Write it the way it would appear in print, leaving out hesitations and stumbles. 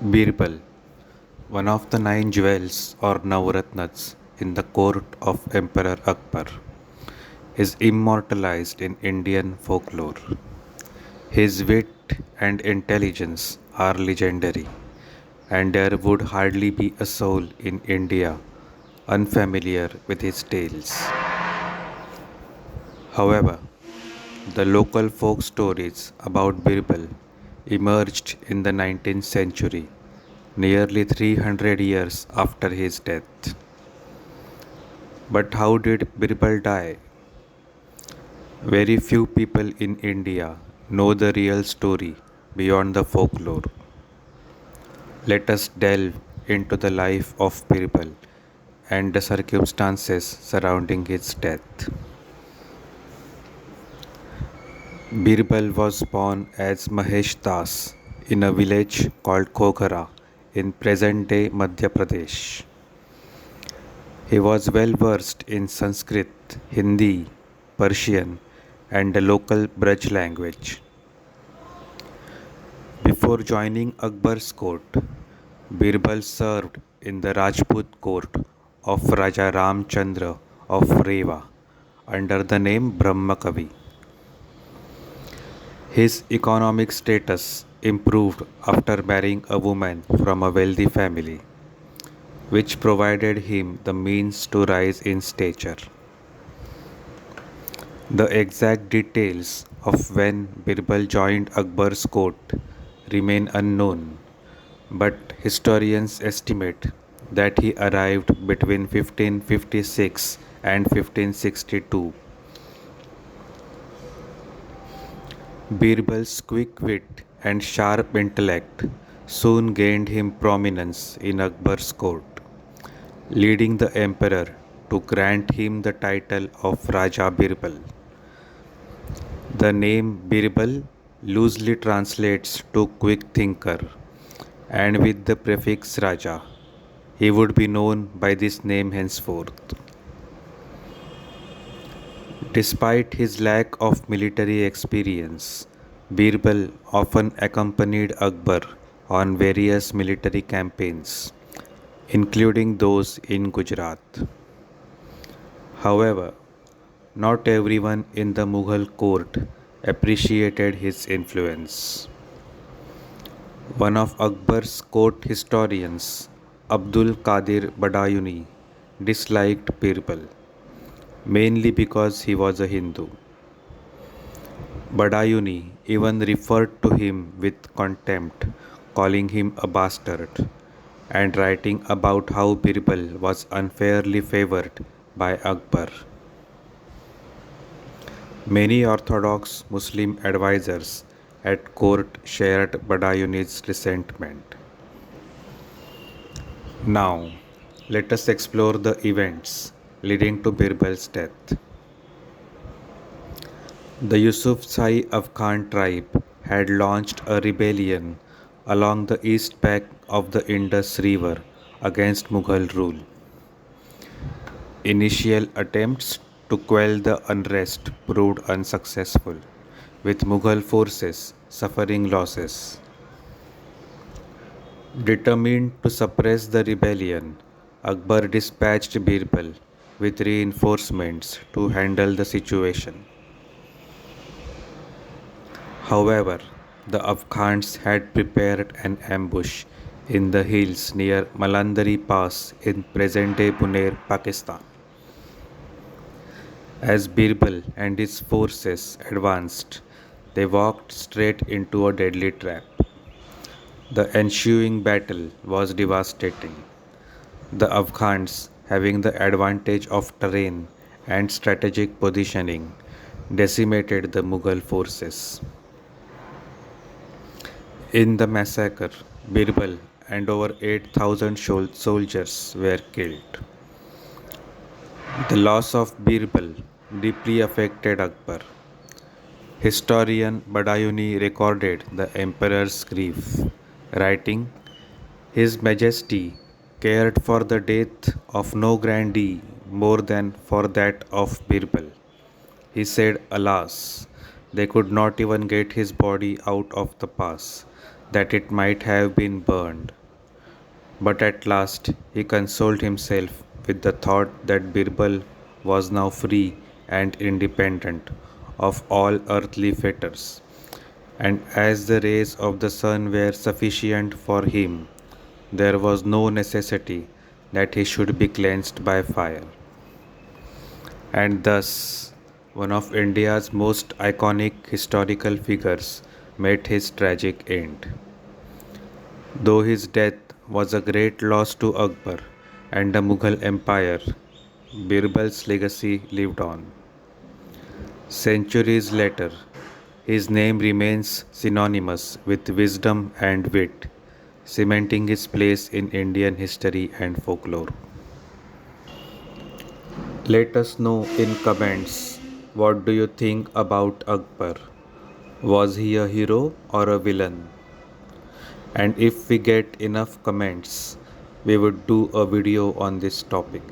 Birbal, one of the nine jewels or Navaratnas in the court of Emperor Akbar, is immortalized in Indian folklore. His wit and intelligence are legendary, and there would hardly be a soul in India unfamiliar with his tales. However, the local folk stories about Birbal emerged in the 19th century, nearly 300 years after his death. But how did Birbal die? Very few people in India know the real story beyond the folklore. Let us delve into the life of Birbal and the circumstances surrounding his death. Birbal was born as Mahesh Das in a village called Khokhara in present day Madhya Pradesh. He was well versed in Sanskrit, Hindi, Persian, and the local Braj language. Before joining Akbar's court, Birbal served in the Rajput court of Raja Ramchandra of Rewa under the name Brahmakavi. His economic status improved after marrying a woman from a wealthy family, which provided him the means to rise in stature. The exact details of when Birbal joined Akbar's court remain unknown, but historians estimate that he arrived between 1556 and 1562. Birbal's quick wit and sharp intellect soon gained him prominence in Akbar's court, leading the emperor to grant him the title of Raja Birbal. The name Birbal loosely translates to quick thinker, and with the prefix Raja, he would be known by this name henceforth. Despite his lack of military experience, Birbal often accompanied Akbar on various military campaigns, including those in Gujarat. However, not everyone in the Mughal court appreciated his influence. One of Akbar's court historians, Abdul Qadir Badayuni, disliked Birbal, mainly because he was a Hindu. Badayuni even referred to him with contempt, calling him a bastard, and writing about how Birbal was unfairly favored by Akbar. Many Orthodox Muslim advisors at court shared Badayuni's resentment. Now, let us explore the events leading to Birbal's death. The Yusufzai Afghan tribe had launched a rebellion along the east bank of the Indus River against Mughal rule. Initial attempts to quell the unrest proved unsuccessful, with Mughal forces suffering losses. Determined to suppress the rebellion, Akbar dispatched Birbal with reinforcements to handle the situation. However, the Afghans had prepared an ambush in the hills near Malandari Pass in present day Puner, Pakistan. As Birbal and his forces advanced, they walked straight into a deadly trap. The ensuing battle was devastating. The Afghans, having the advantage of terrain and strategic positioning, decimated the Mughal forces. In the massacre, Birbal and over 8,000 soldiers were killed. The loss of Birbal deeply affected Akbar. Historian Badayuni recorded the emperor's grief, writing, "His Majesty cared for the death of no grandee more than for that of Birbal. He said, Alas, they could not even get his body out of the pass. that it might have been burned. But at last he consoled himself with the thought that Birbal was now free and independent of all earthly fetters, and as the rays of the sun were sufficient for him, there was no necessity that he should be cleansed by fire. And thus, one of India's most iconic historical figures met his tragic end. Though his death was a great loss to Akbar and the Mughal Empire, Birbal's legacy lived on. Centuries later, his name remains synonymous with wisdom and wit, cementing his place in Indian history and folklore. Let us know in comments, what do you think about Akbar? Was he a hero or a villain? And if we get enough comments, we would do a video on this topic.